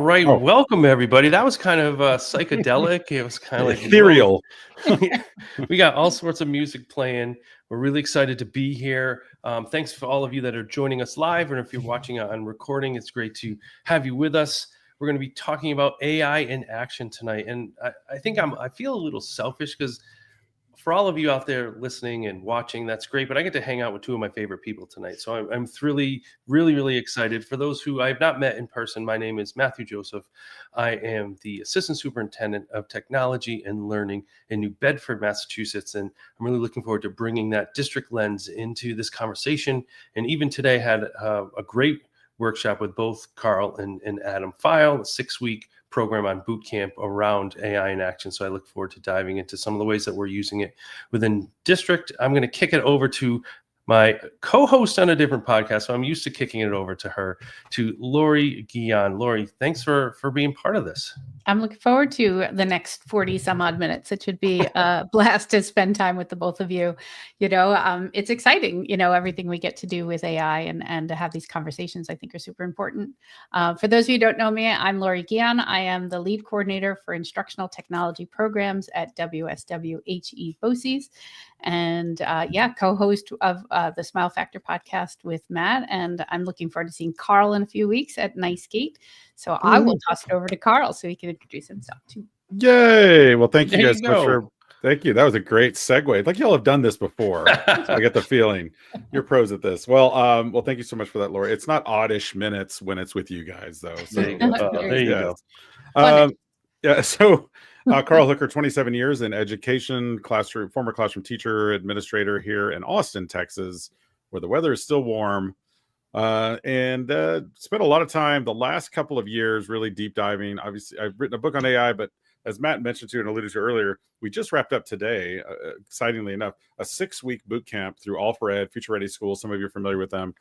right. Oh. Welcome, everybody. That was kind of psychedelic. It was kind of like Ethereal. We got all sorts of music playing. We're really excited to be here. Thanks for all of you that are joining us live. And if you're watching on recording, it's great to have you with us. We're going to be talking about AI in action tonight. And I think I feel a little selfish because for all of you out there listening and watching, that's great. But I get to hang out with two of my favorite people tonight. So I'm really excited. For those who I have not met in person, my name is Matthew Joseph. I am the Assistant Superintendent of Technology and Learning in New Bedford, Massachusetts. And I'm really looking forward to bringing that district lens into this conversation. And even today had a great workshop with both Carl and Adam File, a 6-week program on boot camp around AI in action. So I look forward to diving into some of the ways that we're using it within district. I'm going to kick it over to my co-host on a different podcast. So I'm used to kicking it over to her, to Lori Guion. Lori, thanks for being part of this. I'm looking forward to the next 40 some odd minutes. It should be a blast to spend time with the both of you. It's exciting, everything we get to do with AI and to have these conversations, I think are super important. For those of you who don't know me, I'm Lori Guion. I am the lead coordinator for instructional technology programs at WSWHE BOCES. And co-host of the Smile Factor podcast with Matt. And I'm looking forward to seeing Carl in a few weeks at Nice Gate. So I will toss it over to Carl so he can introduce himself too. Yay. Well, thank you There guys you so much go. for thank you. That was a great segue. Like y'all have done this before. So I get the feeling you're pros at this. Well, thank you so much for that, Lori. It's not oddish minutes when it's with you guys, though. So There you go. There you go. So Carl Hooker, 27 years in education, former classroom teacher, administrator here in Austin, Texas, where the weather is still warm. And spent a lot of time the last couple of years really deep diving. Obviously, I've written a book on AI, but as Matt mentioned to and alluded to earlier, we just wrapped up today, excitingly enough, a 6-week boot camp through All for Ed, Future Ready Schools. Some of you are familiar with them,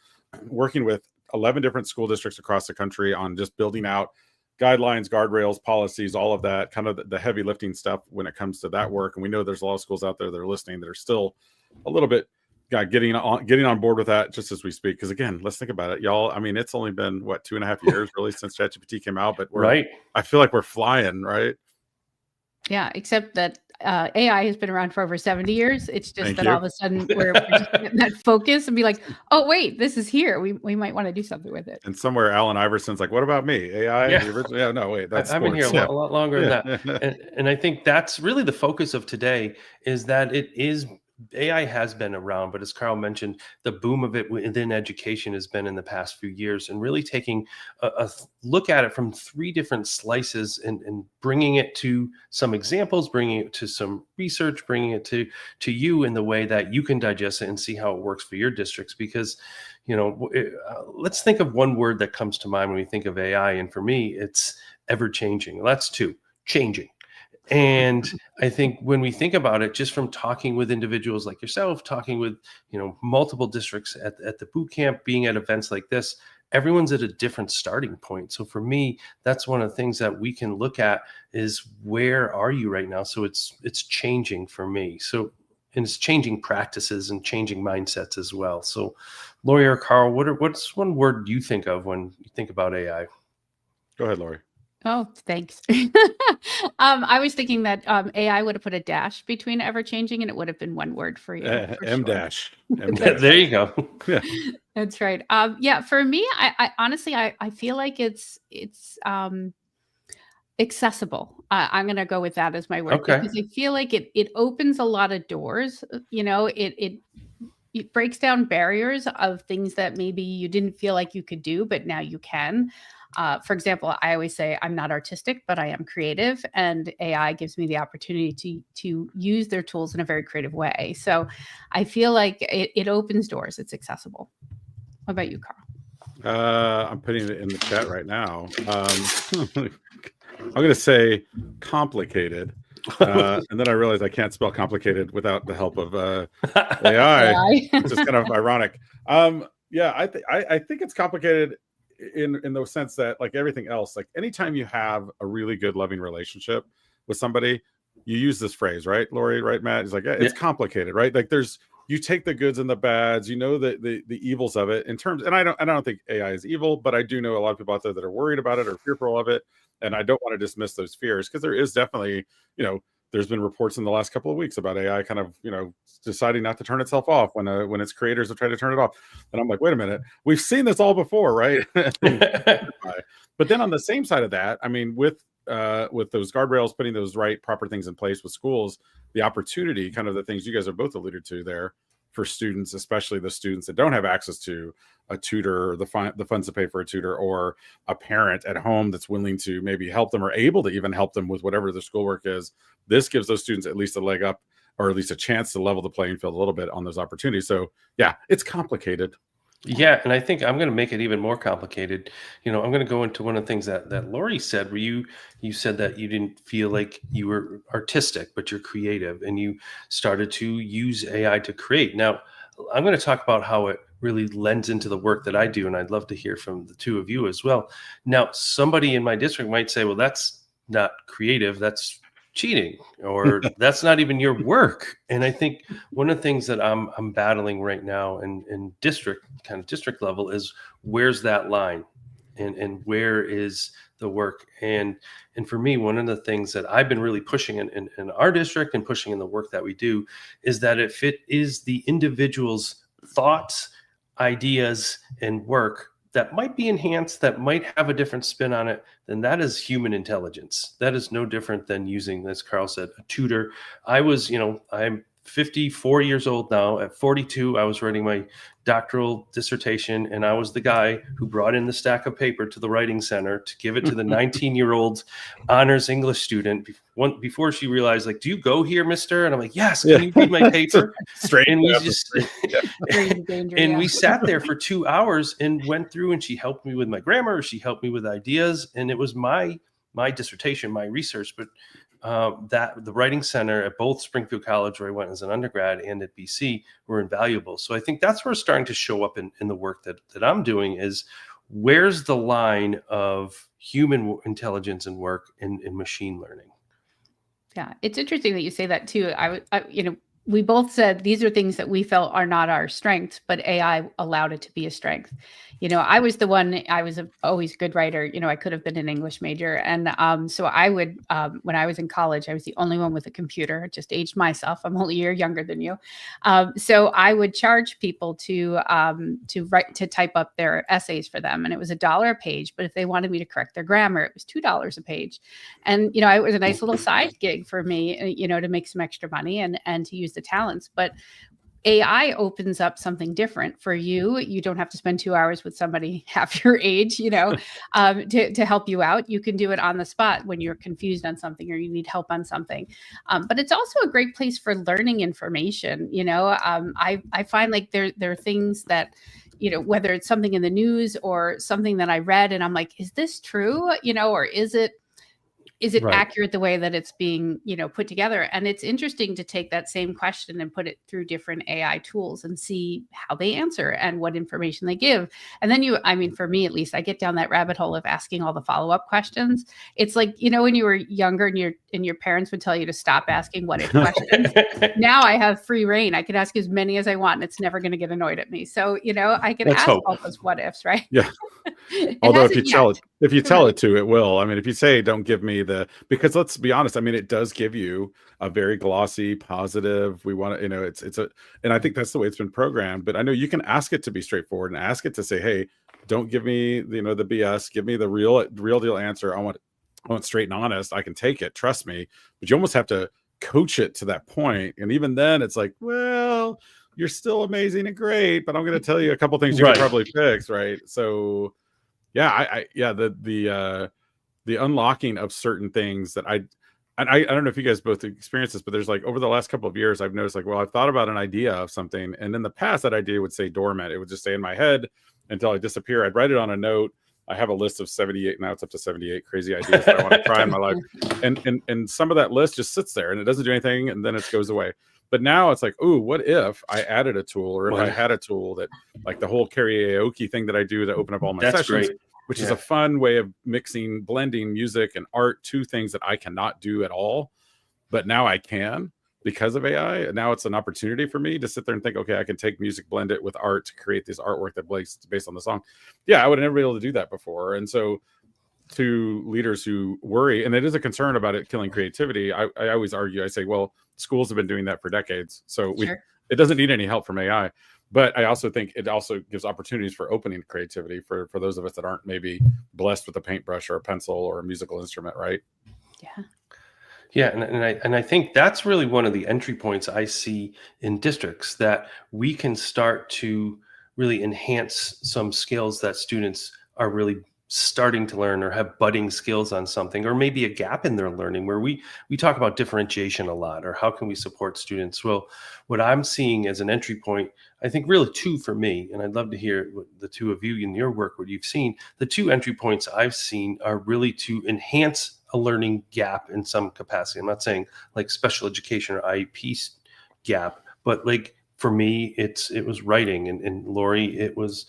working with 11 different school districts across the country on just building out guidelines, guardrails, policies, all of that, kind of the heavy lifting stuff when it comes to that work. And we know there's a lot of schools out there that are listening that are still a little bit getting on board with that just as we speak. Because again, let's think about it, y'all. I mean, it's only been 2.5 years really since ChatGPT came out, but I feel like we're flying, right? Yeah, except that AI has been around for over 70 years. It's just all of a sudden we're just getting that focus and be like, oh wait, this is here. We might want to do something with it. And somewhere Allen Iverson's like, what about me? AI? Yeah. No, wait, that's I've been here a lot longer than that. And I think that's really the focus of today, is that AI has been around, but as Carl mentioned, the boom of it within education has been in the past few years, and really taking a look at it from 3 different slices and bringing it to some examples, bringing it to some research, bringing it to you in the way that you can digest it and see how it works for your districts. Because, let's think of one word that comes to mind when we think of AI. And for me, it's ever changing. That's 2, changing. And I think when we think about it, just from talking with individuals like yourself, talking with, multiple districts at the boot camp, being at events like this, everyone's at a different starting point. So for me, that's one of the things that we can look at is, where are you right now? So it's changing for me. So, and it's changing practices and changing mindsets as well. So Lori or Carl, what's one word you think of when you think about AI? Go ahead, Lori. Oh, thanks. I was thinking that AI would have put a dash between ever changing, and it would have been one word for you. M dash. There you go. Yeah. That's right. For me, I honestly, I feel like it's accessible. I'm going to go with that as my word, because I feel like it opens a lot of doors. It breaks down barriers of things that maybe you didn't feel like you could do, but now you can. For example, I always say I'm not artistic, but I am creative, and AI gives me the opportunity to use their tools in a very creative way. So I feel like it opens doors. It's accessible. What about you, Carl? I'm putting it in the chat right now. I'm going to say complicated. And then I realized I can't spell complicated without the help of AI, which is kind of ironic. I think it's complicated in the sense that, like everything else, like anytime you have a really good loving relationship with somebody, you use this phrase, right, Lori, right, Matt? It's like, it's complicated, right? Like there's you take the goods and the bads, you know, the evils of it in terms, and I don't think AI is evil, but I do know a lot of people out there that are worried about it or fearful of it. And I don't want to dismiss those fears, because there is definitely, you know, there's been reports in the last couple of weeks about AI kind of, you know, deciding not to turn itself off when its creators have tried to turn it off. And I'm like, wait a minute, we've seen this all before, right? But then on the same side of that, I mean, with those guardrails, putting those proper things in place with schools, the opportunity, kind of the things you guys have both alluded to there, for students, especially the students that don't have access to a tutor, or the funds to pay for a tutor, or a parent at home that's willing to maybe help them, or able to even help them with whatever their schoolwork is. This gives those students at least a leg up, or at least a chance to level the playing field a little bit on those opportunities. So yeah, it's complicated. Yeah, and I think I'm going to make it even more complicated. I'm going to go into one of the things that Lori said, where you said that you didn't feel like you were artistic, but you're creative, and you started to use AI to create. Now, I'm going to talk about how it really lends into the work that I do, and I'd love to hear from the two of you as well. Now, somebody in my district might say, well, that's not creative, that's cheating, or that's not even your work. And I think one of the things that I'm battling right now in district level is, where's that line, and where is the work? And for me, one of the things that I've been really pushing in our district, and pushing in the work that we do, is that if it is the individual's thoughts, ideas, and work that might be enhanced, that might have a different spin on it, then that is human intelligence. That is no different than using, as Carl said, a tutor. I'm 54 years old now. At 42, I was writing my doctoral dissertation, and I was the guy who brought in the stack of paper to the writing center to give it to the 19-year-old honors English student before she realized, like, do you go here, mister? And I'm like, yes, can you read my paper? Straight. And we just we sat there for 2 hours and went through, and she helped me with my grammar, she helped me with ideas, and it was my dissertation, my research. But that the writing center at both Springfield College, where I went as an undergrad, and at BC, were invaluable. So I think that's where it's starting to show up in the work that I'm doing, is where's the line of human intelligence and work in machine learning? Yeah, it's interesting that you say that too. We both said these are things that we felt are not our strengths, but AI allowed it to be a strength. I was always a good writer. I could have been an English major. And so I would, when I was in college, I was the only one with a computer. I just aged myself. I'm only a year younger than you. So I would charge people to type up their essays for them. And it was $1 a page. But if they wanted me to correct their grammar, it was $2 a page. And, it was a nice little side gig for me, to make some extra money and to use the talents. But AI opens up something different for you. You don't have to spend 2 hours with somebody half your age, to help you out. You can do it on the spot when you're confused on something or you need help on something. But it's also a great place for learning information. I find like there are things that, whether it's something in the news or something that I read and I'm like, is this true? Or is it right, accurate the way that it's being, put together? And it's interesting to take that same question and put it through different AI tools and see how they answer and what information they give. And then for me, at least, I get down that rabbit hole of asking all the follow-up questions. It's like, when you were younger and your parents would tell you to stop asking what if questions. Now I have free reign. I can ask as many as I want and it's never going to get annoyed at me. So, I can ask all those what ifs, right? Yeah. Although if you tell it to, it will. I mean, if you say, don't give me because let's be honest, I mean, it does give you a very glossy, positive, we want to, and I think that's the way it's been programmed. But I know you can ask it to be straightforward and ask it to say, hey, don't give me, the BS, give me the real deal answer. I want straight and honest. I can take it. Trust me. But you almost have to coach it to that point. And even then it's like, well, you're still amazing and great, but I'm going to tell you a couple things you can probably fix. Right. So yeah, the unlocking of certain things that I don't know if you guys both experienced this, but there's like over the last couple of years, I've noticed like, well, I've thought about an idea of something. And in the past, that idea would stay dormant. It would just stay in my head until I disappear. I'd write it on a note. I have a list of 78, now it's up to 78 crazy ideas that I want to try in my life. And some of that list just sits there and it doesn't do anything. And then it goes away. But now it's like, ooh, what if I added a tool, or if I had a tool that, like the whole karaoke thing that I do to open up all my sessions, which is a fun way of blending music and art to things that I cannot do at all. But now I can, because of AI. Now it's an opportunity for me to sit there and think, okay, I can take music, blend it with art to create this artwork that based on the song. Yeah, I would have never been able to do that before. And so to leaders who worry, and it is a concern about it killing creativity, I always argue, I say, well, schools have been doing that for decades. So it doesn't need any help from AI. But I also think it also gives opportunities for opening creativity for those of us that aren't maybe blessed with a paintbrush or a pencil or a musical instrument, right? Yeah. Yeah, and I think that's really one of the entry points I see in districts, that we can start to really enhance some skills that students are really starting to learn or have budding skills on something, or maybe a gap in their learning where we talk about differentiation a lot, or how can we support students. Well, what I'm seeing as an entry point, I think really two for me, and I'd love to hear what the two of you in your work, what you've seen. The two entry points I've seen are really to enhance a learning gap in some capacity. I'm not saying like special education or IEP gap, but like for me, it was writing, and Lori, it was,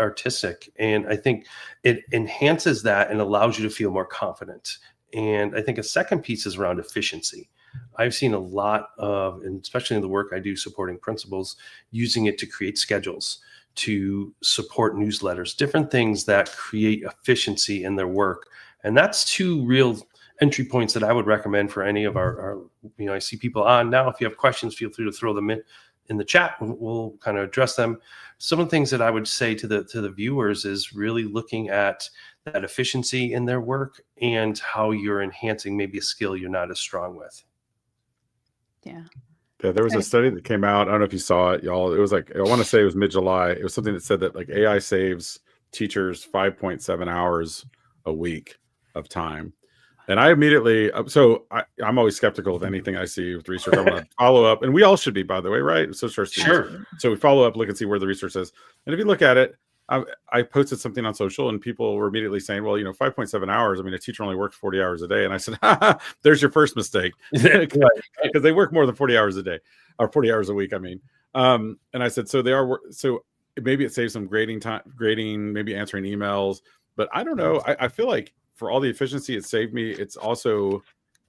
artistic. And I think it enhances that and allows you to feel more confident. And I think a second piece is around efficiency. I've seen a lot of, and especially in the work I do supporting principals, using it to create schedules, to support newsletters, different things that create efficiency in their work. And that's two real entry points that I would recommend for any of our I see people on now. If you have questions, feel free to throw them in the chat. We'll kind of address them. Some of the things that I would say to the viewers is really looking at that efficiency in their work and how you're enhancing maybe a skill you're not as strong with. Yeah. Yeah, there was a study that came out. I don't know if you saw it, y'all. It was like, I want to say it was mid-July. It was something that said that like AI saves teachers 5.7 hours a week of time. And I immediately, I'm always skeptical of anything I see with research. I want to follow up, and we all should be, by the way, right? So Sure. So we follow up, look and see where the research is. And if you look at it, I posted something on social, and people were immediately saying, well, 5.7 hours. I mean, a teacher only works 40 hours a day. And I said, there's your first mistake, because they work more than 40 hours a day, or 40 hours a week. I mean, and I said, so maybe it saves some grading time, maybe answering emails, but I don't know. I feel like for all the efficiency it saved me, it's also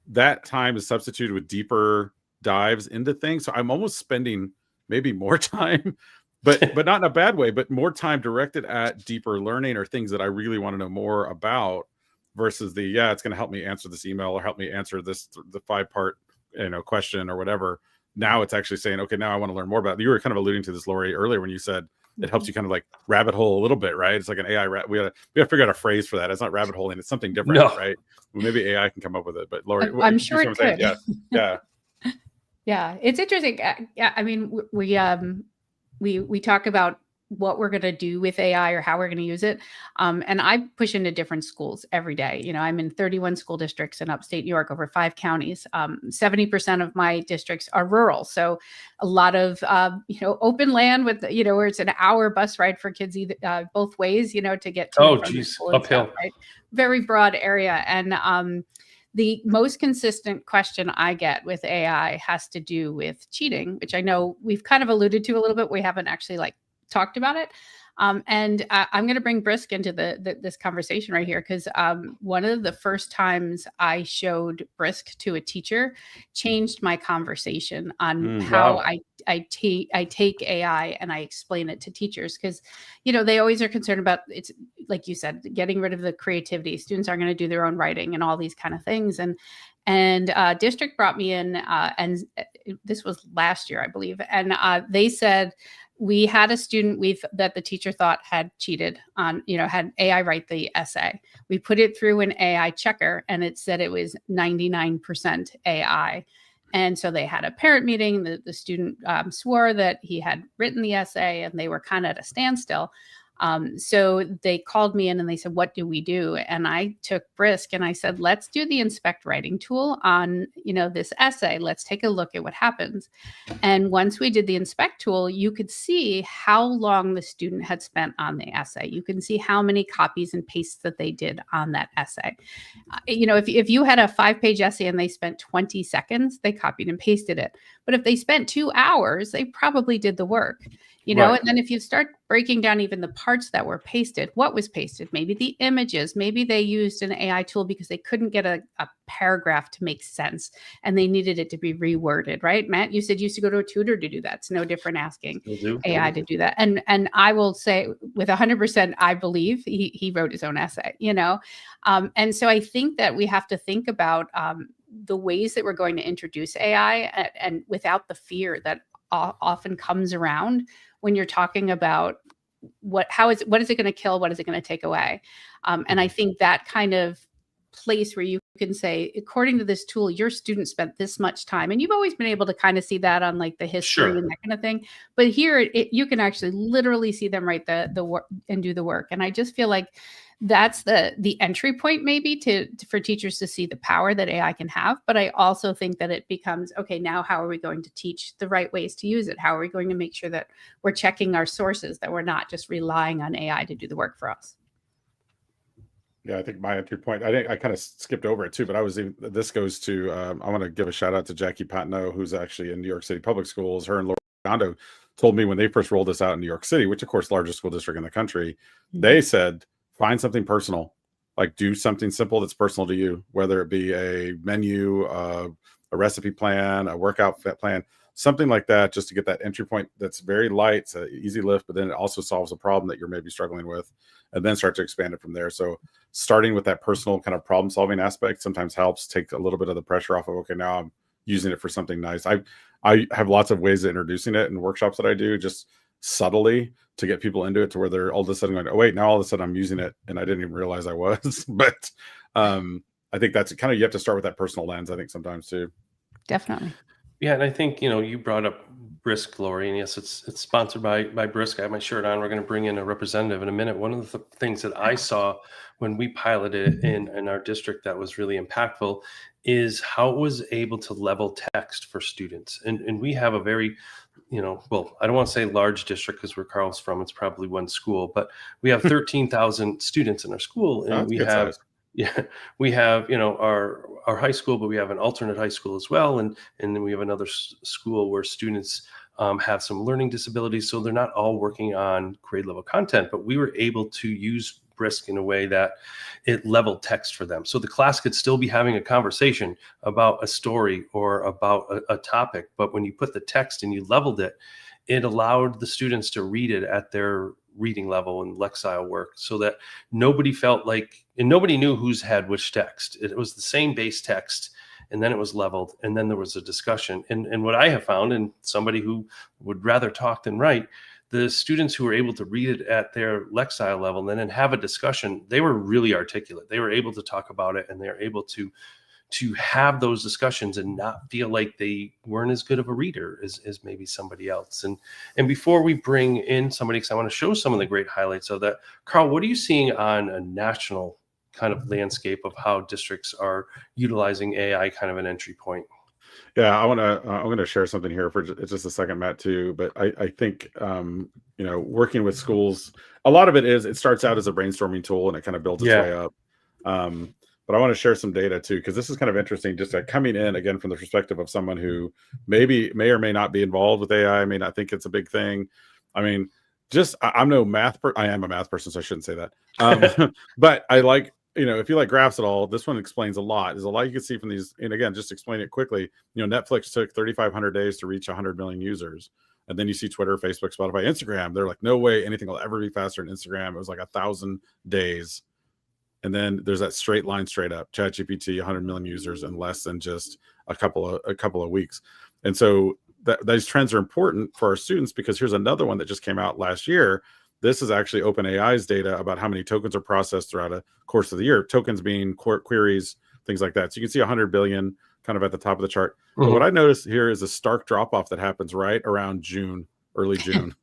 that time is substituted with deeper dives into things. So I'm almost spending maybe more time, but not in a bad way, but more time directed at deeper learning or things that I really want to know more about, versus it's going to help me answer this email or help me answer the 5-part question or whatever. Now it's actually saying, okay, now I want to learn more about it. You were kind of alluding to this, Lori, earlier when you said it helps you kind of like rabbit hole a little bit, right? It's like an AI. We got to figure out a phrase for that. It's not rabbit holing. It's something different, right? Well, maybe AI can come up with it. But Lori, I'm sure it could. Yeah. Yeah, it's interesting. I mean, we talk about what we're going to do with AI or how we're going to use it. And I push into different schools every day. I'm in 31 school districts in upstate New York, over 5 counties. 70% of my districts are rural. So a lot of, open land with, where it's an hour bus ride for kids either, both ways, to get to uphill, right? Very broad area. And the most consistent question I get with AI has to do with cheating, which I know we've kind of alluded to a little bit. We haven't actually talked about it. And I'm going to bring Brisk into this conversation right here, because one of the first times I showed Brisk to a teacher changed my conversation on how I take AI and I explain it to teachers, because they always are concerned about, it's like you said, getting rid of the creativity. Students aren't going to do their own writing and all these kind of things. And district brought me in, and this was last year, I believe, and they said, we had a student that the teacher thought had cheated on, had AI write the essay. We put it through an AI checker, and it said it was 99% AI. And so they had a parent meeting. The student swore that he had written the essay, and they were kind of at a standstill. So they called me in and they said, what do we do? And I took Brisk and I said, let's do the inspect writing tool on, this essay. Let's take a look at what happens. And once we did the inspect tool, you could see how long the student had spent on the essay. You can see how many copies and pastes that they did on that essay. If you had a 5-page essay and they spent 20 seconds, they copied and pasted it. But if they spent 2 hours, they probably did the work. you know, Right. and then if you start breaking down even the parts that were pasted, what was pasted, maybe the images, maybe they used an AI tool because they couldn't get a paragraph to make sense and they needed it to be reworded, right? Matt, you said you used to go to a tutor to do that. It's no different asking Still do. AI to do that. And I will say with 100%, I believe he wrote his own essay, you know? And so I think that we have to think about the ways that we're going to introduce AI and without the fear that often comes around when you're talking about what is it going to kill? What is it going to take away? And I think that kind of place where you can say, according to this tool, your student spent this much time, and you've always been able to kind of see that on like the history Sure. and that kind of thing. But here, you can actually literally see them write the work and do the work. And I just feel like that's the entry point maybe for teachers to see the power that AI can have. But I also think that it becomes, okay, now how are we going to teach the right ways to use it? How are we going to make sure that we're checking our sources, that we're not just relying on AI to do the work for us? Yeah, I think my entry point, I kind of skipped over it too, but this goes to, I want to give a shout out to Jackie Patno, who's actually in New York City Public Schools. Her and Laura Gondo told me when they first rolled this out in New York City, which of course, largest school district in the country, they said, find something personal, like do something simple that's personal to you, whether it be a menu, a recipe plan, a workout plan, something like that, just to get that entry point that's very light, it's an easy lift, but then it also solves a problem that you're maybe struggling with, and then start to expand it from there. So starting with that personal kind of problem solving aspect sometimes helps take a little bit of the pressure off of, okay, now I'm using it for something nice. I have lots of ways of introducing it in workshops that I do, just subtly to get people into it to where they're all of a sudden going, oh wait, now all of a sudden I'm using it and I didn't even realize I was. But I think that's kind of, you have to start with that personal lens, I think sometimes too. Definitely. Yeah, and I think, you brought up Brisk, Lori, and yes, it's sponsored by Brisk. I have my shirt on. We're going to bring in a representative in a minute. One of the things that I saw when we piloted it in our district that was really impactful is how it was able to level text for students. And we have a very, well, I don't want to say large district because where Carl's from, it's probably one school, but we have 13,000 students in our school, and That's we good have size. yeah, we have, our high school, but we have an alternate high school as well. And then we have another school where students have some learning disabilities. So they're not all working on grade level content, but we were able to use Brisk in a way that it leveled text for them. So the class could still be having a conversation about a story or about a topic. But when you put the text and you leveled it, it allowed the students to read it at their reading level and lexile work, so that nobody felt like, and nobody knew whose had which text. It was the same base text, and then it was leveled, and then there was a discussion. And what I have found, and somebody who would rather talk than write, the students who were able to read it at their lexile level and then have a discussion, they were really articulate. They were able to talk about it, and they were able to have those discussions and not feel like they weren't as good of a reader as maybe somebody else. And before we bring in somebody, because I want to show some of the great highlights of that, Carl, what are you seeing on a national kind of landscape of how districts are utilizing AI kind of an entry point? Yeah, I'm going to share something here for just a second, Matt, too. But I think, working with schools, a lot of it starts out as a brainstorming tool and it kind of builds its way up. But I want to share some data too, because this is kind of interesting, just coming in again from the perspective of someone who may or may not be involved with AI, may not think it's a big thing. I mean, I'm no math I am a math person, so I shouldn't say that. But I like, if you like graphs at all, this one explains a lot. There's a lot you can see from these. And again, just explain it quickly. Netflix took 3,500 days to reach 100 million users. And then you see Twitter, Facebook, Spotify, Instagram. They're like, no way anything will ever be faster than Instagram. It was like 1,000 days. And then there's that straight line straight up, ChatGPT, 100 million users in less than just a couple of weeks. And so those trends are important for our students, because here's another one that just came out last year. This is actually OpenAI's data about how many tokens are processed throughout a course of the year. Tokens being queries, things like that. So you can see 100 billion kind of at the top of the chart. But what I noticed here is a stark drop off that happens right around June, early June.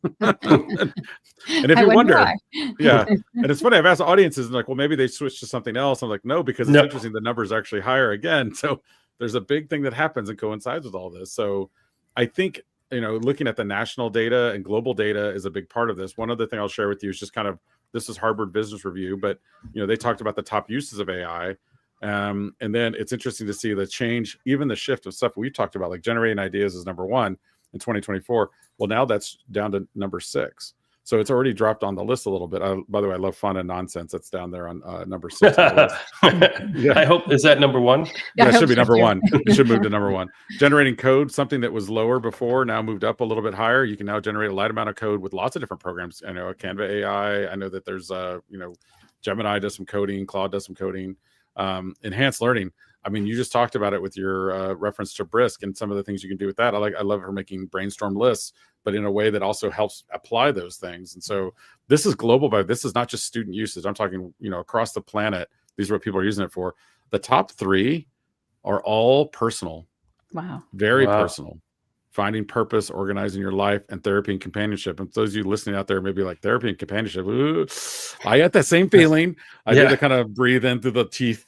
And if you wonder, yeah, and it's funny, I've asked audiences and like, well, maybe they switched to something else. I'm like, no, because it's interesting. The number is actually higher again. So there's a big thing that happens and coincides with all this. So I think, looking at the national data and global data is a big part of this. One other thing I'll share with you is just kind of, this is Harvard Business Review, but they talked about the top uses of AI. And then it's interesting to see the change, even the shift of stuff we talked about, like generating ideas is number one. in 2024. Well, now that's down to number 6. So it's already dropped on the list a little bit. By the way, I love fun and nonsense. That's down there on number 6 on the list. Yeah. I hope, is that number 1? Yeah, it I should be hope so number too. 1. It should move to number 1. Generating code, something that was lower before, now moved up a little bit higher. You can now generate a light amount of code with lots of different programs. I know Canva AI. I know that there's Gemini does some coding, Claude does some coding, enhanced learning. I mean, you just talked about it with your reference to Brisk and some of the things you can do with that. I love her making brainstorm lists, but in a way that also helps apply those things. And so this is global, but this is not just student usage. I'm talking, across the planet. These are what people are using it for. The top 3 are all personal. Wow. Very personal. Finding purpose, organizing your life, and therapy and companionship. And those of you listening out there may be like, therapy and companionship. Ooh, I had that same feeling. I did to kind of breathe in through the teeth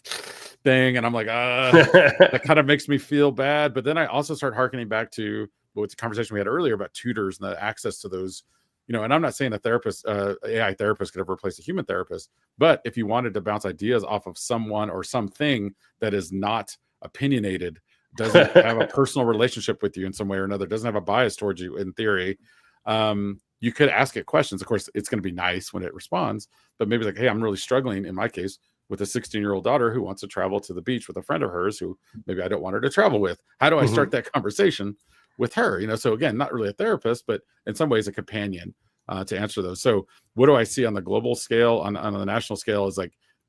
thing. And I'm like, that kind of makes me feel bad. But then I also start hearkening back to what the conversation we had earlier about tutors and the access to those, and I'm not saying a therapist, AI therapist could ever replace a human therapist, but if you wanted to bounce ideas off of someone or something that is not opinionated, doesn't have a personal relationship with you in some way or another, doesn't have a bias towards you in theory, you could ask it questions. Of course, it's going to be nice when it responds, but maybe like, hey, I'm really struggling in my case with a 16-year-old daughter who wants to travel to the beach with a friend of hers who maybe I don't want her to travel with. How do I start that conversation with her? So again, not really a therapist, but in some ways a companion to answer those. So what do I see on the global scale, on the national scale is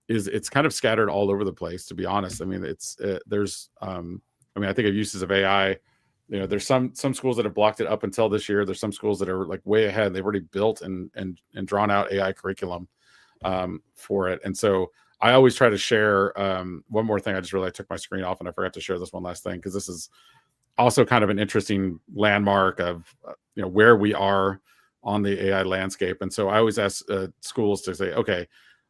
it's kind of scattered all over the place, to be honest. I mean, I think of uses of AI. There's some schools that have blocked it up until this year. There's some schools that are like way ahead. They've already built and drawn out AI curriculum for it. And so I always try to share one more thing. I just realized I took my screen off and I forgot to share this one last thing, because this is also kind of an interesting landmark of where we are on the AI landscape. And so I always ask schools to say, okay,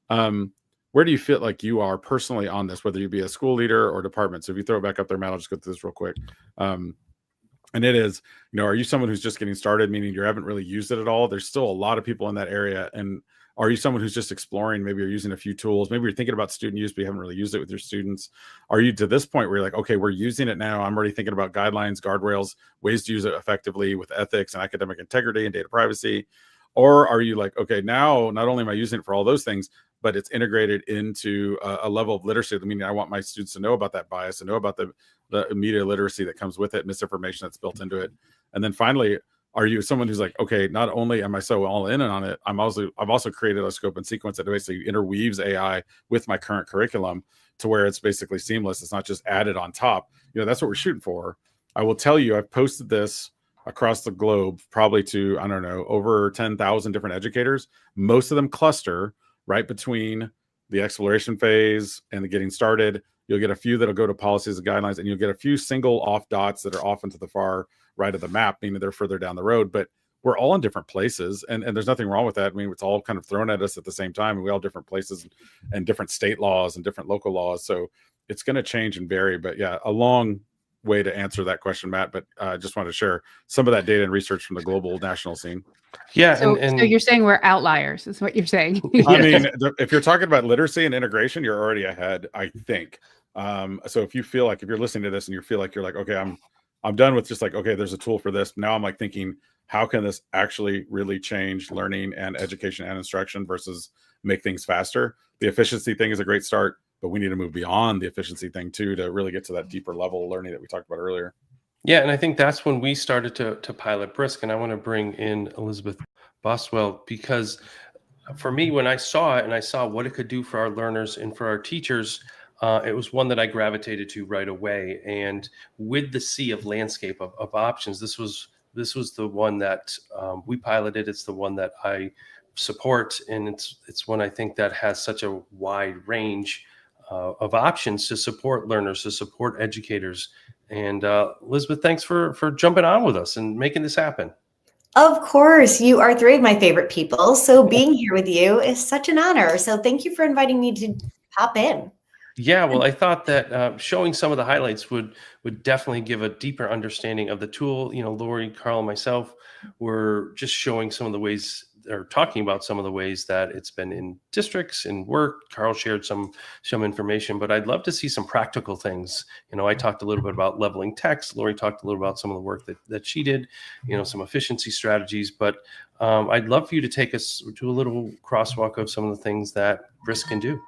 where do you feel like you are personally on this, whether you be a school leader or department? So if you throw it back up there, Matt, I'll just go through this real quick. And it is, are you someone who's just getting started, meaning you haven't really used it at all? There's still a lot of people in that area. And are you someone who's just exploring? Maybe you're using a few tools. Maybe you're thinking about student use, but you haven't really used it with your students. Are you to this point where you're like, okay, we're using it now. I'm already thinking about guidelines, guardrails, ways to use it effectively with ethics and academic integrity and data privacy? Or are you like, okay, now not only am I using it for all those things, but it's integrated into a level of literacy. Meaning I want my students to know about that bias and know about the media literacy that comes with it, misinformation that's built into it. And then finally, are you someone who's like, okay, not only am I so all in on it, I've also created a scope and sequence that basically interweaves AI with my current curriculum to where it's basically seamless. It's not just added on top. That's what we're shooting for. I will tell you, I've posted this across the globe, probably to, I don't know, over 10,000 different educators. Most of them cluster right between the exploration phase and the getting started. You'll get a few that'll go to policies and guidelines, and you'll get a few single off dots that are off into the far right of the map, meaning they're further down the road. But we're all in different places, and there's nothing wrong with that. I mean, it's all kind of thrown at us at the same time, and we all different places and different state laws and different local laws. So it's going to change and vary. But yeah, a long way to answer that question, Matt. But I just wanted to share some of that data and research from the global national scene. Yeah. So you're saying we're outliers, is what you're saying. I mean, if you're talking about literacy and integration, you're already ahead, I think. So if you feel like, if you're listening to this and you feel like you're like, okay, I'm done with just like, okay, there's a tool for this. Now I'm like thinking, how can this actually really change learning and education and instruction versus make things faster? The efficiency thing is a great start, but we need to move beyond the efficiency thing too, to really get to that deeper level of learning that we talked about earlier. Yeah, and I think that's when we started to pilot Brisk, and I want to bring in Elizabeth Boswell, because for me, when I saw it and I saw what it could do for our learners and for our teachers, it was one that I gravitated to right away. And with the sea of landscape of options, this was the one that we piloted. It's the one that I support, and it's one I think that has such a wide range of options to support learners, to support educators. And Elizabeth, thanks for jumping on with us and making this happen. Of course, you are 3 of my favorite people. So being here with you is such an honor. So thank you for inviting me to pop in. Yeah, well, I thought that showing some of the highlights would definitely give a deeper understanding of the tool. You know, Lori, Carl, and myself were just showing some of the ways, or talking about some of the ways that it's been in districts, in work. Carl shared some information, but I'd love to see some practical things. You know, I talked a little bit about leveling text. Lori talked a little about some of the work that she did. You know, some efficiency strategies. But I'd love for you to take us to a little crosswalk of some of the things that Brisk can do.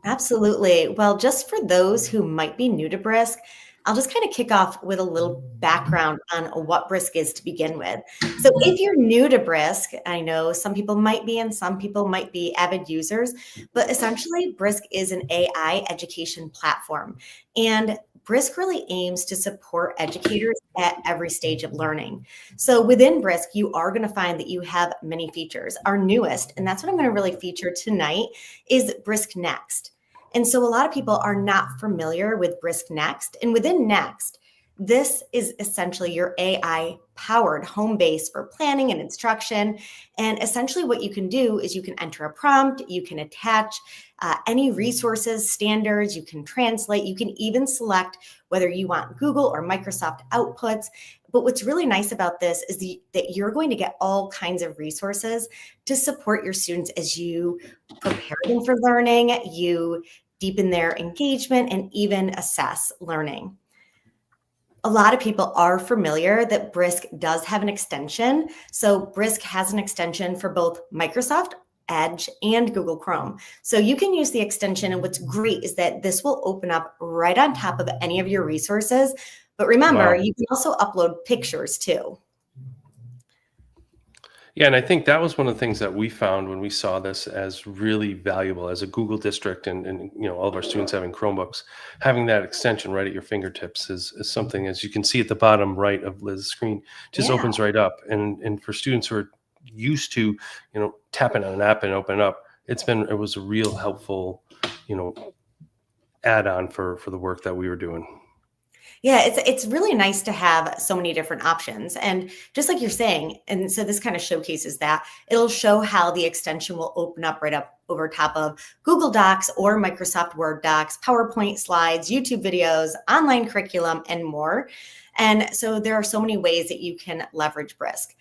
Absolutely. Well, just for those who might be new to Brisk, I'll just kind of kick off with a little background on what Brisk is to begin with. So if you're new to Brisk, I know some people might be and some people might be avid users, but essentially Brisk is an AI education platform. And Brisk really aims to support educators at every stage of learning. So within Brisk, you are going to find that you have many features. Our newest, and that's what I'm going to really feature tonight, is Brisk Next. And so a lot of people are not familiar with Brisk Next. And within Next, this is essentially your AI powered home base for planning and instruction. And essentially what you can do is you can enter a prompt, you can attach any resources, standards, you can translate, you can even select whether you want Google or Microsoft outputs. But what's really nice about this is that you're going to get all kinds of resources to support your students as you prepare them for learning, you deepen their engagement, and even assess learning. A lot of people are familiar that Brisk does have an extension. So Brisk has an extension for both Microsoft Edge and Google Chrome. So you can use the extension, and what's great is that this will open up right on top of any of your resources. But remember, Wow. you can also upload pictures too. Yeah, and I think that was one of the things that we found when we saw this as really valuable as a Google district, and you know, all of our students having Chromebooks. Having that extension right at your fingertips is something, as you can see at the bottom right of Liz's screen, just Yeah. opens right up. And for students who are used to, you know, tapping on an app and open up, it was a real helpful, you know, add-on for the work that we were doing. Yeah, it's really nice to have so many different options. And just like you're saying, and so this kind of showcases that, it'll show how the extension will open up right up over top of Google Docs or Microsoft Word docs, PowerPoint slides, YouTube videos, online curriculum, and more. And so there are so many ways that you can leverage Brisk.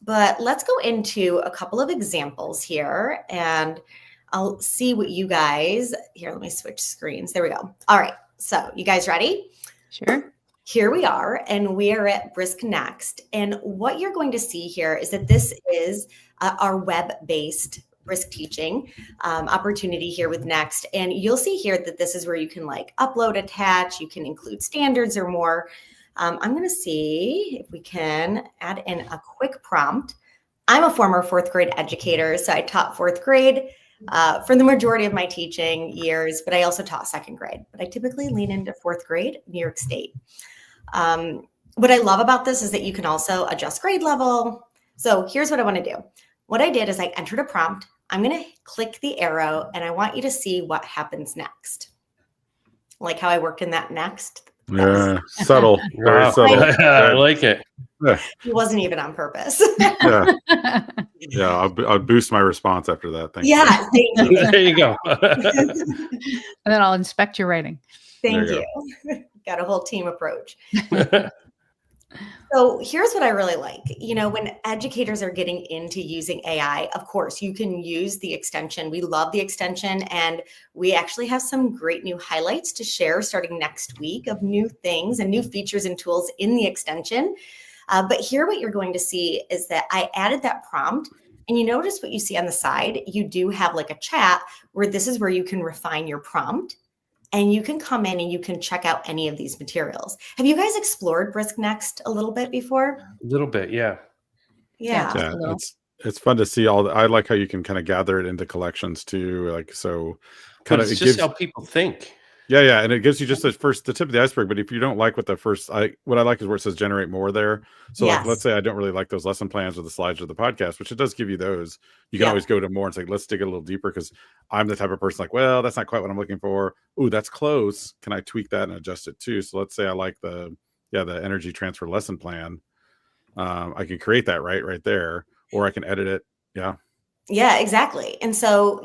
But let's go into a couple of examples here, and I'll see what you guys, here, let me switch screens. There we go. All right, so you guys ready? Sure. Here we are, and we are at Brisk Next. And what you're going to see here is that this is our web-based Brisk Teaching opportunity here with Next. And you'll see here that this is where you can like upload, attach, you can include standards or more. I'm going to see if we can add in a quick prompt. I'm a former fourth grade educator, so I taught fourth grade for the majority of my teaching years, but I also taught second grade. But I typically lean into fourth grade, New York State. What I love about this is that you can also adjust grade level. So here's what I want to do. What I did is I entered a prompt. I'm going to click the arrow, and I want you to see what happens next. Like how I worked in that next. Yeah, subtle, very Wow. subtle. I like it. Yeah, It wasn't even on purpose. yeah, yeah. I'll boost my response after that. Thank you. Yeah, thank you. There you go. And then I'll inspect your writing. Thank There you. Got a whole team approach. So here's what I really like. You know, when educators are getting into using AI, of course, you can use the extension. We love the extension, and we actually have some great new highlights to share starting next week of new things and new features and tools in the extension. But here what you're going to see is that I added that prompt, and you notice what you see on the side. You do have like a chat where this is where you can refine your prompt. And you can come in and you can check out any of these materials. Have you guys explored Brisk Next a little bit before? A little bit, yeah. Yeah. Just a Yeah, little. it's fun to see all. I like how you can kind of gather it into collections too. Like so, But kind of it's it just gives. how people think. Yeah, and it gives you just the tip of the iceberg. But if you don't like what what I like is where it says generate more there. So like, let's Yes. say I don't really like those lesson plans or the slides or the podcast, which it does give you those. You can Yeah. always go to more and say, let's dig a little deeper, because I'm the type of person like, well, that's not quite what I'm looking for. Ooh, that's close. Can I tweak that and adjust it too? So let's say I like the energy transfer lesson plan. I can create that right there, or I can edit it. Yeah. Yeah, exactly. And so,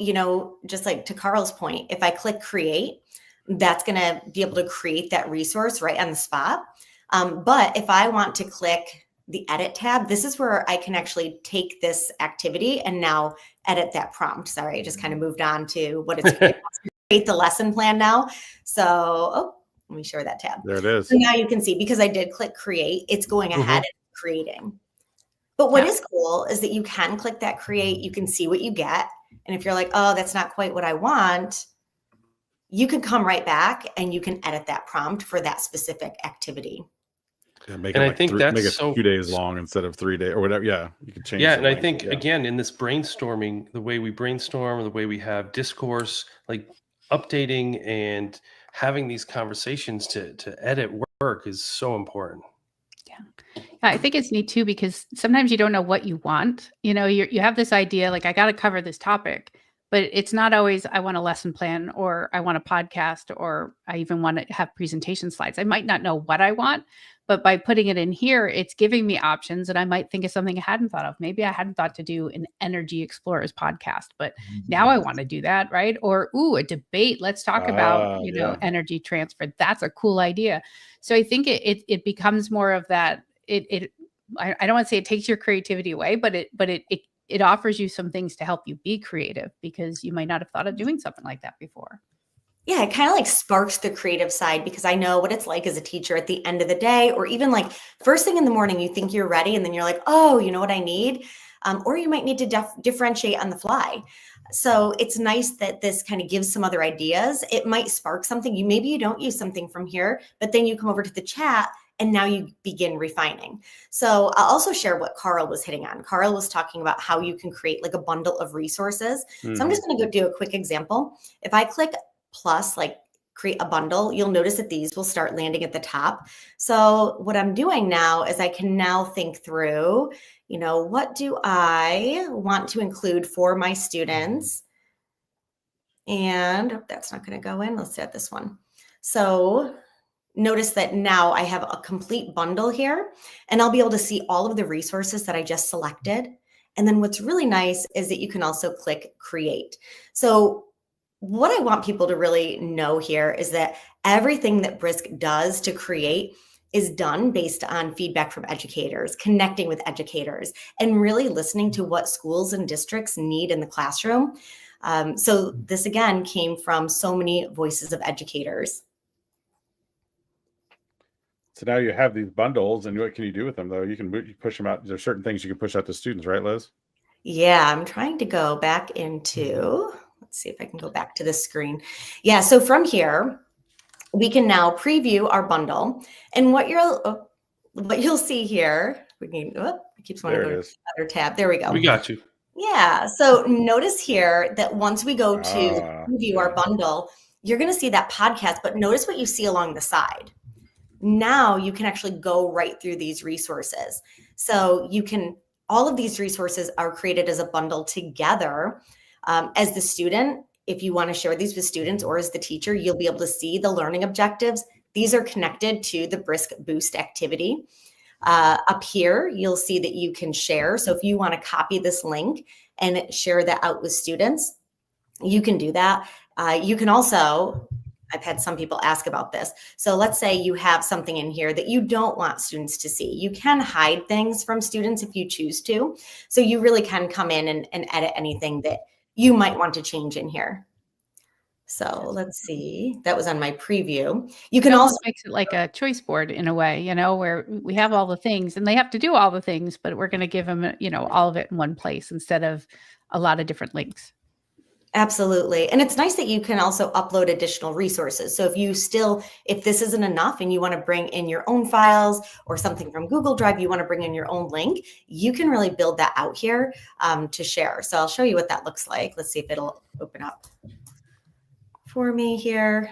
just like to Carl's point, if I click create, that's going to be able to create that resource right on the spot. But if I want to click the edit tab, this is where I can actually take this activity and now edit that prompt. Sorry, I just kind of moved on to what it's create the lesson plan now. So, let me share that tab. There it is. So now you can see, because I did click create, it's going ahead and creating. But what is cool is that you can click that create, you can see what you get. And if you're like, oh, that's not quite what I want, you can come right back and you can edit that prompt for that specific activity. Yeah, make And it I like think that's make it so 2 days long instead of 3 days or whatever. Yeah, you can change. Yeah, the and I length, think yeah. again in this brainstorming, the way we brainstorm, the way we have discourse, like updating and having these conversations to edit work is so important. Yeah, I think it's neat too, because sometimes you don't know what you want. You have this idea, like, I got to cover this topic, but it's not always I want a lesson plan, or I want a podcast, or I even want to have presentation slides. I might not know what I want, but by putting it in here, it's giving me options, and I might think of something I hadn't thought of. Maybe I hadn't thought to do an Energy Explorers podcast, but now I want to do that, right? Or, a debate. Let's talk about, Yeah. energy transfer. That's a cool idea. So I think it becomes more of that. I don't want to say it takes your creativity away, but it offers you some things to help you be creative, because you might not have thought of doing something like that before. Yeah, it kind of like sparks the creative side, because I know what it's like as a teacher at the end of the day, or even like first thing in the morning, you think you're ready and then you're like, oh, you know what I need? Or you might need to differentiate on the fly. So it's nice that this kind of gives some other ideas. It might spark something. Maybe you don't use something from here, but then you come over to the chat and now you begin refining. So I'll also share what Carl was hitting on. Carl was talking about how you can create like a bundle of resources. So I'm just going to go do a quick example. If I click plus, like create a bundle, you'll notice that these will start landing at the top. So what I'm doing now is I can now think through, what do I want to include for my students? And that's not going to go in. Let's set this one. So notice that now I have a complete bundle here, and I'll be able to see all of the resources that I just selected. And then what's really nice is that you can also click create. So what I want people to really know here is that everything that Brisk does to create is done based on feedback from educators, connecting with educators, and really listening to what schools and districts need in the classroom. So this, again, came from so many voices of educators. So now you have these bundles, and what can you do with them, though? You can push them out. There's certain things you can push out to students, right, Liz? Yeah, I'm trying to go back into, let's see if I can go back to this screen. Yeah, so from here, we can now preview our bundle. And what you'll see here, it keeps wanting to go to the other tab. There we go. We got you. Yeah, so notice here that once we go to preview our bundle, you're going to see that podcast, but notice what you see along the side. Now you can actually go right through these resources. So all of these resources are created as a bundle together. As the student, if you want to share these with students, or as the teacher, you'll be able to see the learning objectives. These are connected to the Brisk Boost activity. Up here, you'll see that you can share. So if you want to copy this link and share that out with students, you can do that. You can also, I've had some people ask about this. So let's say you have something in here that you don't want students to see. You can hide things from students if you choose to. So you really can come in and edit anything that you might want to change in here. So let's see, that was on my preview. You can also makes it like a choice board in a way, where we have all the things and they have to do all the things, but we're going to give them, all of it in one place instead of a lot of different links. Absolutely. And it's nice that you can also upload additional resources. So if this isn't enough and you want to bring in your own files or something from Google Drive, you want to bring in your own link, you can really build that out here to share. So I'll show you what that looks like. Let's see if it'll open up for me here.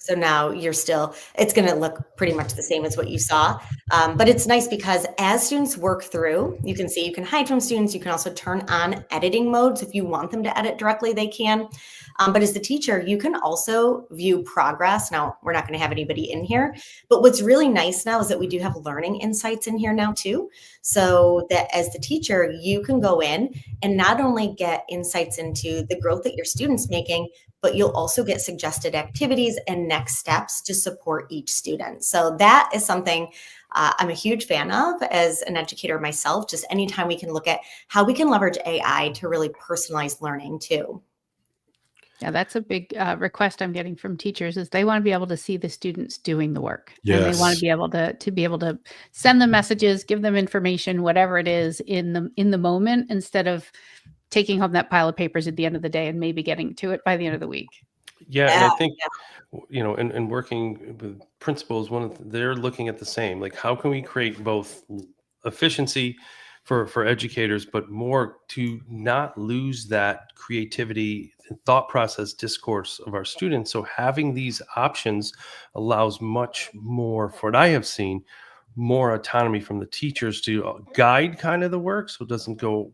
So now it's going to look pretty much the same as what you saw. But it's nice because as students work through, you can see you can hide from students. You can also turn on editing mode. So if you want them to edit directly, they can. But as the teacher, you can also view progress. Now, we're not going to have anybody in here, but what's really nice now is that we do have learning insights in here now too. So that as the teacher, you can go in and not only get insights into the growth that your student's making, but you'll also get suggested activities and next steps to support each student. So that is something I'm a huge fan of as an educator myself, just anytime we can look at how we can leverage AI to really personalize learning too. Yeah, that's a big request I'm getting from teachers is they want to be able to see the students doing the work. And they want to be able to send them messages, give them information, whatever it is in the moment, instead of taking home that pile of papers at the end of the day and maybe getting to it by the end of the week. Yeah, and I think, and working with principals, they're looking at the same, like how can we create both efficiency for educators, but more to not lose that creativity, thought process, discourse of our students. So having these options allows much more, for what I have seen, more autonomy from the teachers to guide kind of the work, so it doesn't go,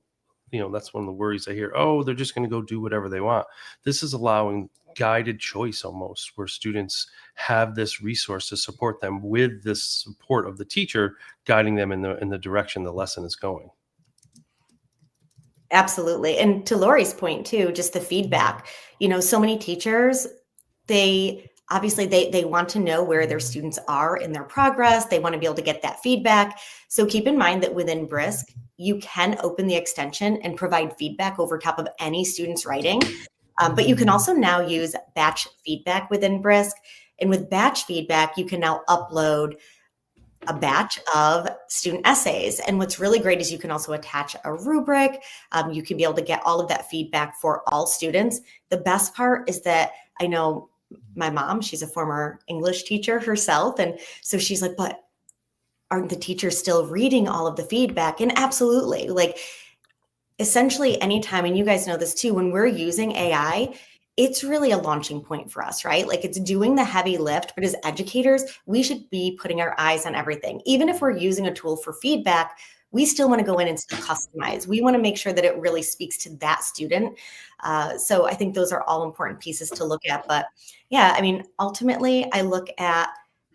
that's one of the worries I hear. Oh, they're just going to go do whatever they want. This is allowing guided choice almost, where students have this resource to support them with this support of the teacher guiding them in the direction the lesson is going. Absolutely. And to Lori's point too, just the feedback, so many teachers, they want to know where their students are in their progress. They want to be able to get that feedback. So keep in mind that within Brisk, you can open the extension and provide feedback over top of any student's writing. But you can also now use batch feedback within Brisk. And with batch feedback, you can now upload a batch of student essays. And what's really great is you can also attach a rubric. You can be able to get all of that feedback for all students. The best part is that I know my mom, she's a former English teacher herself. And so she's like, but aren't the teachers still reading all of the feedback? And absolutely, like essentially anytime, and you guys know this too, when we're using AI, it's really a launching point for us, right? Like it's doing the heavy lift, but as educators, we should be putting our eyes on everything. Even if we're using a tool for feedback, we still want to go in and still customize. We want to make sure that it really speaks to that student. So I think those are all important pieces to look at. But yeah, I mean, ultimately, I look at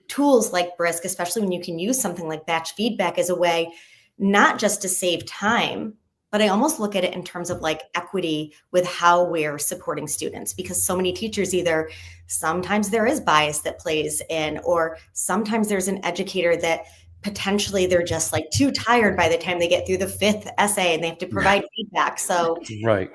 tools like Brisk, especially when you can use something like batch feedback as a way, not just to save time, but I almost look at it in terms of like equity with how we're supporting students, because so many teachers sometimes there is bias that plays in, or sometimes there's an educator that potentially they're just like too tired by the time they get through the fifth essay and they have to provide feedback. So, right.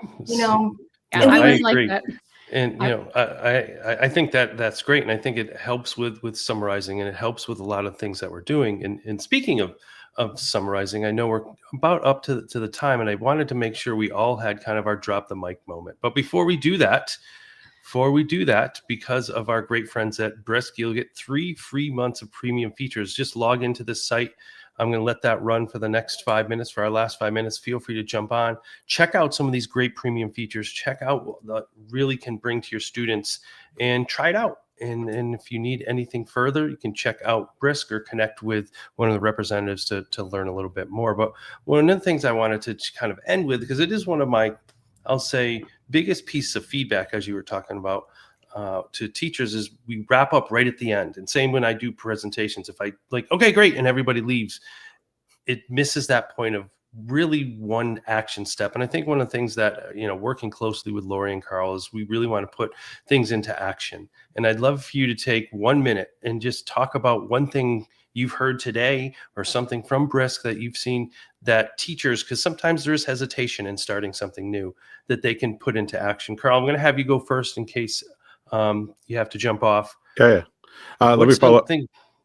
I would like that. And I think that's great, and I think it helps with summarizing, and it helps with a lot of things that we're doing. And speaking of summarizing, I know we're about up to the time, and I wanted to make sure we all had kind of our drop the mic moment. But before we do that, because of our great friends at Brisk, you'll get 3 free months of premium features. Just log into this site. I'm going to let that run for the next 5 minutes. For our last 5 minutes, feel free to jump on, check out some of these great premium features, check out what that really can bring to your students, and try it out. And if you need anything further, you can check out Brisk or connect with one of the representatives to learn a little bit more. But one of the things I wanted to kind of end with, because it is one of my, I'll say, biggest pieces of feedback, as you were talking about, to teachers, is we wrap up right at the end. And same when I do presentations, if I like, okay, great, and everybody leaves, it misses that point of really one action step. And I think one of the things that, working closely with Lori and Carl, is we really want to put things into action. And I'd love for you to take 1 minute and just talk about one thing you've heard today or something from Brisk that you've seen that teachers, because sometimes there's hesitation in starting something new, that they can put into action. Carl, I'm going to have you go first in case you have to jump off. Yeah. Let me follow up.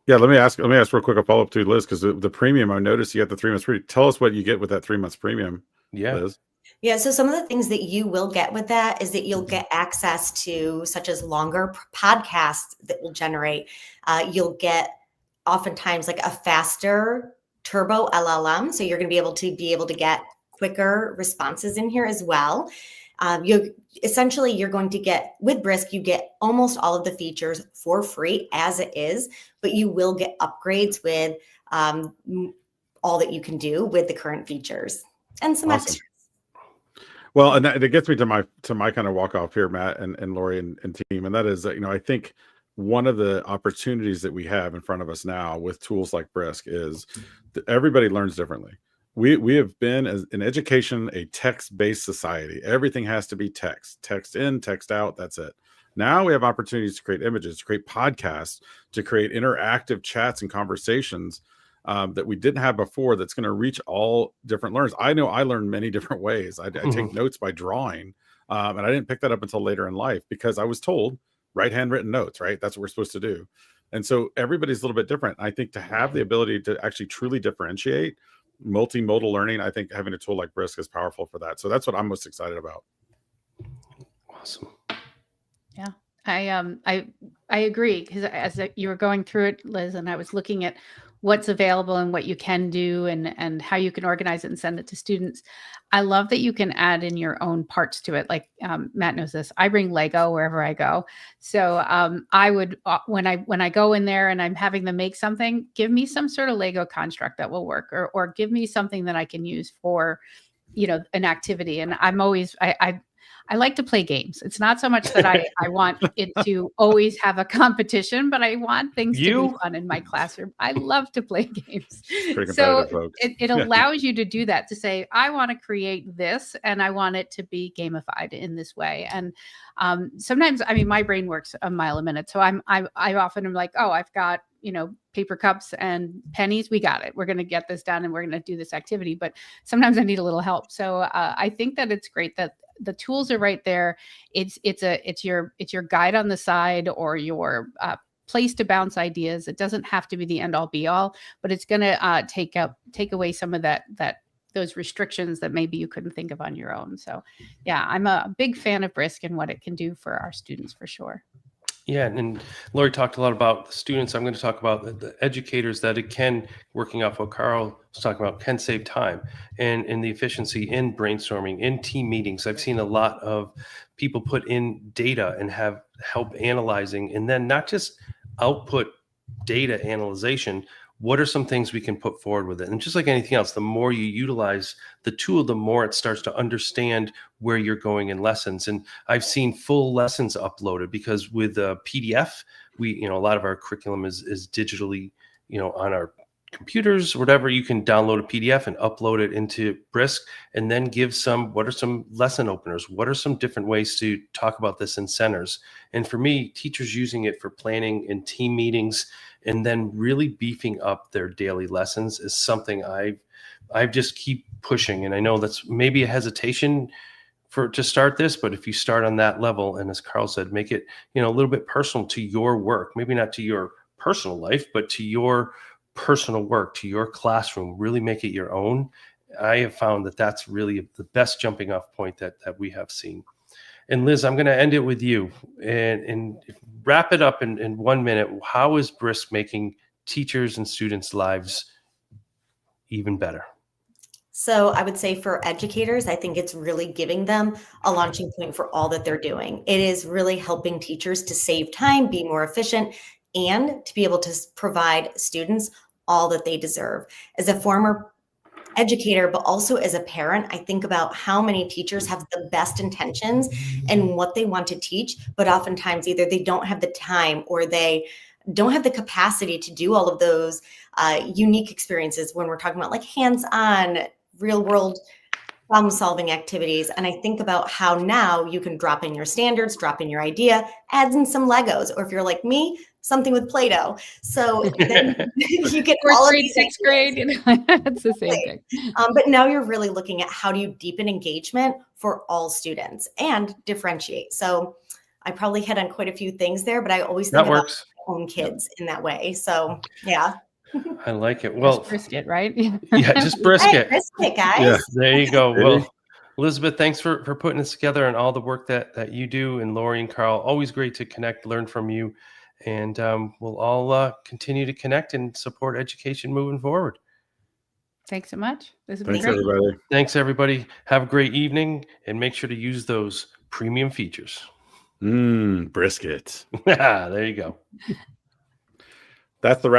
Yeah, let me ask real quick a follow up to Liz, because the premium, I noticed you got the 3 months free. Tell us what you get with that 3 months premium. Yeah. Liz. Yeah. So some of the things that you will get with that is that you'll get access to such as longer podcasts that will generate. You'll get oftentimes like a faster turbo LLM. So you're going to be able to get quicker responses in here as well. You're going to get, with Brisk, you get almost all of the features for free as it is, but you will get upgrades with all that you can do with the current features and some Awesome. extras. Well, and it gets me to my kind of walk off here, Matt and Lori and team, and that is that, I think one of the opportunities that we have in front of us now with tools like Brisk is that everybody learns differently. We have been, as in education, a text-based society. Everything has to be text in, text out. That's it. Now we have opportunities to create images, to create podcasts, to create interactive chats and conversations that we didn't have before, that's going to reach all different learners. I know I learn many different ways. I take notes by drawing, and I didn't pick that up until later in life because I was told write handwritten notes, right? That's what we're supposed to do. And so everybody's a little bit different. I think to have the ability to actually truly differentiate multimodal learning, I think having a tool like Brisk is powerful for that. So that's what I'm most excited about. Awesome. Yeah, I agree, because as you were going through it, Liz, and I was looking at what's available and what you can do and how you can organize it and send it to students. I love that you can add in your own parts to it. Like Matt knows this. I bring Lego wherever I go. So I would, when I go in there and I'm having them make something, give me some sort of Lego construct that will work, or give me something that I can use for, an activity. And I'm always, I like to play games. It's not so much that I want it to always have a competition, but I want things to be fun in my classroom. I love to play games. Pretty So competitive, folks. it allows you to do that, to say, I want to create this and I want it to be gamified in this way. And sometimes, my brain works a mile a minute. So I often am like, oh, I've got, paper cups and pennies. We got it. We're going to get this done and we're going to do this activity. But sometimes I need a little help. So I think that it's great that the tools are right there. It's your guide on the side, or your place to bounce ideas. It doesn't have to be the end all be all, but it's going to take away some of those restrictions that maybe you couldn't think of on your own. So yeah, I'm a big fan of Brisk and what it can do for our students, for sure. Yeah, and Lori talked a lot about the students. I'm going to talk about the educators, that it can, working off what Carl was talking about, can save time and the efficiency in brainstorming, in team meetings. I've seen a lot of people put in data and have help analyzing, and then not just output data analyzation. What are some things we can put forward with it? And just like anything else, the more you utilize the tool, the more it starts to understand where you're going in lessons. And I've seen full lessons uploaded, because with a PDF, we, a lot of our curriculum is digitally, on our computers, whatever. You can download a PDF and upload it into Brisk, and then give what are some lesson openers? What are some different ways to talk about this in centers? And for me, teachers using it for planning and team meetings, and then really beefing up their daily lessons, is something I just keep pushing. And I know that's maybe a hesitation to start this, but if you start on that level, and as Carl said, make it, a little bit personal to your work, maybe not to your personal life, but to your personal work, to your classroom, really make it your own. I have found that that's really the best jumping off point that we have seen. And Liz, I'm going to end it with you and wrap it up in 1 minute. How is Brisk making teachers and students' lives even better? So I would say for educators, I think it's really giving them a launching point for all that they're doing. It is really helping teachers to save time, be more efficient, and to be able to provide students all that they deserve. As a former educator, but also as a parent, I think about how many teachers have the best intentions and what they want to teach, but oftentimes either they don't have the time or they don't have the capacity to do all of those unique experiences when we're talking about like hands-on, real-world problem-solving activities. And I think about how now you can drop in your standards, drop in your idea, add in some Legos, or if you're like me, something with Play-Doh. So then you get all of these sixth grade, it's the same thing. But now you're really looking at how do you deepen engagement for all students and differentiate. So I probably hit on quite a few things there, but I always think about my own kids in that way. So yeah. I like it. Well, just Brisk it, right? Yeah, just Brisk it. Brisk it, guys. Yeah. There you go. Well, Elizabeth, thanks for putting this together and all the work that you do. And Lori and Carl, always great to connect, learn from you. And we'll all continue to connect and support education moving forward. Thanks so much. This has been Thanks, great. everybody. Thanks, everybody. Have a great evening, and make sure to use those premium features. Brisket. There you go. That's the wrap.